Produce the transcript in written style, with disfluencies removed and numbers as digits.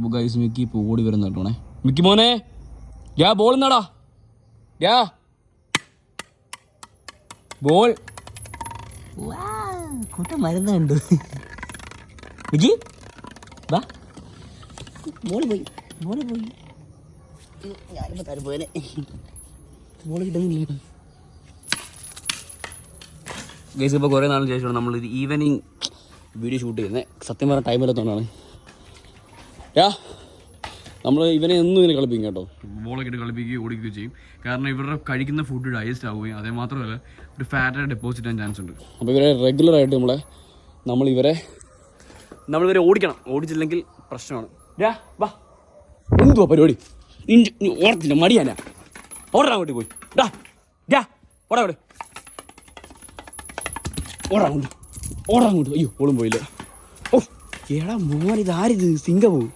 അപ്പോൾ guys Mickey ഇപ്പോൾ ഓടി വരുന്ന കേട്ടോണേ. മിക്കി മോനെ യാ ബോൾ എന്നാടാ യാ ബോൾ. കൂട്ടം മരുന്നുണ്ട്. മിക്കി വാ. ബോള് പോയി. ഞാനിപ്പോൾ തരും പോലെ ബോൾ കിട്ടുന്നില്ല. ഗൈസ് ഇപ്പോൾ കുറേ നാളിന് ശേഷമാണ് നമ്മളൊരു ഈവനിങ് വീഡിയോ ഷൂട്ട് ചെയ്യുന്നത്. സത്യം പറഞ്ഞ ടൈമിലെത്തോണ്ടാണ്. യാ നമ്മൾ ഇവനെ എന്നും ഇങ്ങനെ കളിപ്പിക്കും കേട്ടോ. ബോളൊക്കെ ഇട്ട് കളിപ്പിക്കുകയും ഓടിക്കുകയും ചെയ്യും. കാരണം ഇവരുടെ കഴിക്കുന്ന ഫുഡ് ഡൈജസ്റ്റ് ആവുകയും അതേ മാത്രമല്ല ഒരു ഫാറ്റ് ഡെപ്പോസിറ്റ് ചെയ്യാൻ ചാൻസ് ഉണ്ട്. അപ്പോൾ ഇവരെ റെഗുലറായിട്ട് നമ്മളിവരെ ഓടിക്കണം. ഓടിച്ചില്ലെങ്കിൽ പ്രശ്നമാണ്. യാ വാ എന്തുവാ പരിപാടി? ഓടത്തില്ല മടിയാനാ. ഓടാൻ വേണ്ടി പോയി ഡാ ഡാ ഓടാ അവിടെ ഓടാൻ കൊണ്ട്. അയ്യോ ഓളും പോയില്ല. ഓ ഏടാ മോൻ ഇതാരിത് സിംഗപ്പൂർ.